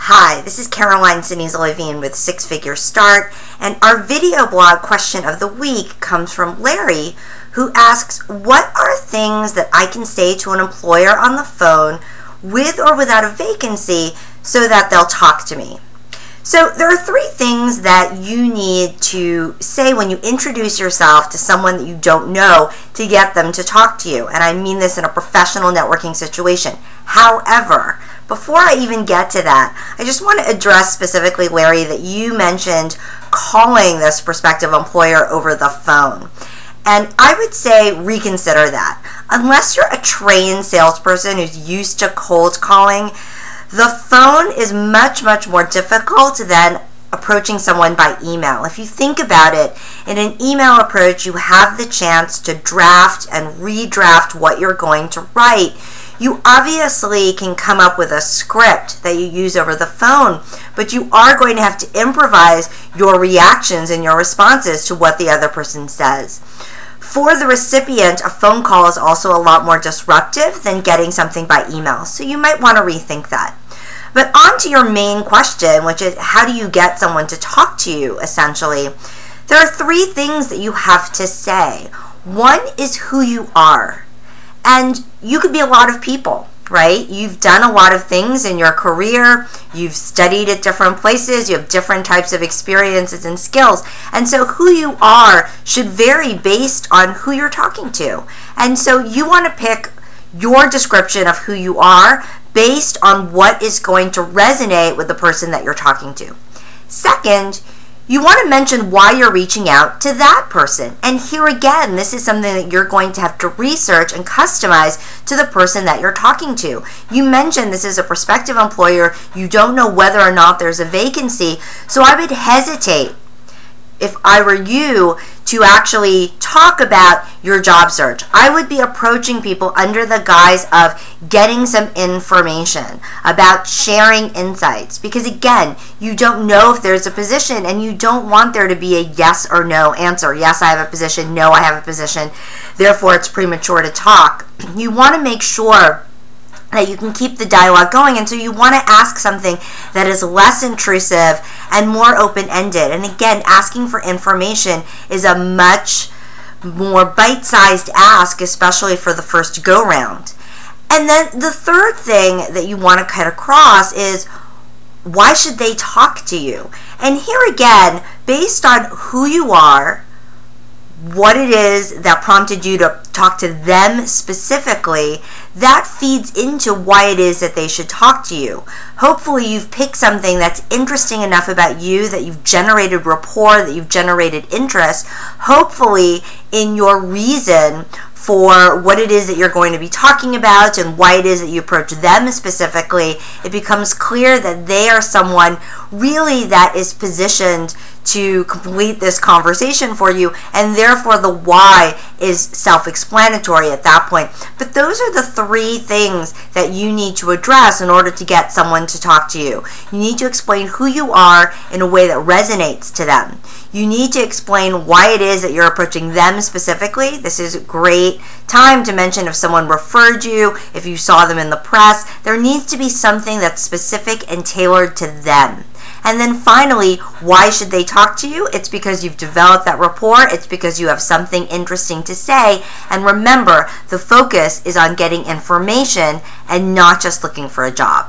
Hi, this is Caroline Ceniza-Levine with SixFigureStart, and our video blog question of the week comes from Larry, who asks, what are things that I can say to an employer on the phone with or without a vacancy so that they'll talk to me? So there are three things that you need to say when you introduce yourself to someone that you don't know to get them to talk to you. And I mean this in a professional networking situation. However, before I even get to that, I just want to address specifically, Larry, that you mentioned calling this prospective employer over the phone. And I would say reconsider that. Unless you're a trained salesperson who's used to cold calling, the phone is much more difficult than approaching someone by email. If you think about it, in an email approach, you have the chance to draft and redraft what you're going to write. You obviously can come up with a script that you use over the phone, but you are going to have to improvise your reactions and your responses to what the other person says. For the recipient, a phone call is also a lot more disruptive than getting something by email, so you might want to rethink that. But on to your main question, which is how do you get someone to talk to you, essentially? There are three things that you have to say. One is who you are. And you could be a lot of people, right? You've done a lot of things in your career. You've studied at different places. You have different types of experiences and skills. And so who you are should vary based on who you're talking to. And so you want to pick your description of who you are based on what is going to resonate with the person that you're talking to. Second, you want to mention why you're reaching out to that person. And here again, this is something that you're going to have to research and customize to the person that you're talking to. You mentioned this is a prospective employer. You don't know whether or not there's a vacancy. So I would hesitate, if I were you, to actually talk about your job search. I would be approaching people under the guise of getting some information, about sharing insights. Because again, you don't know if there's a position and you don't want there to be a yes or no answer. Yes, I have a position. No, I have a position. Therefore, it's premature to talk. You want to make sure that you can keep the dialogue going, and so you want to ask something that is less intrusive and more open-ended. And again, asking for information is a much more bite-sized ask, especially for the first go-round. And then the third thing that you want to cut across is, why should they talk to you? And here again, based on who you are, what it is that prompted you to talk to them specifically, that feeds into why it is that they should talk to you. Hopefully you've picked something that's interesting enough about you, that you've generated rapport, that you've generated interest. Hopefully in your reason for what it is that you're going to be talking about and why it is that you approach them specifically, it becomes clear that they are someone really that is positioned to complete this conversation for you, and therefore the why is self-explanatory at that point. But those are the three things that you need to address in order to get someone to talk to you. You need to explain who you are in a way that resonates to them. You need to explain why it is that you're approaching them specifically. This is a great time to mention if someone referred you, if you saw them in the press. There needs to be something that's specific and tailored to them. And then finally, why should they talk to you? It's because you've developed that rapport. It's because you have something interesting to say. And remember, the focus is on getting information and not just looking for a job.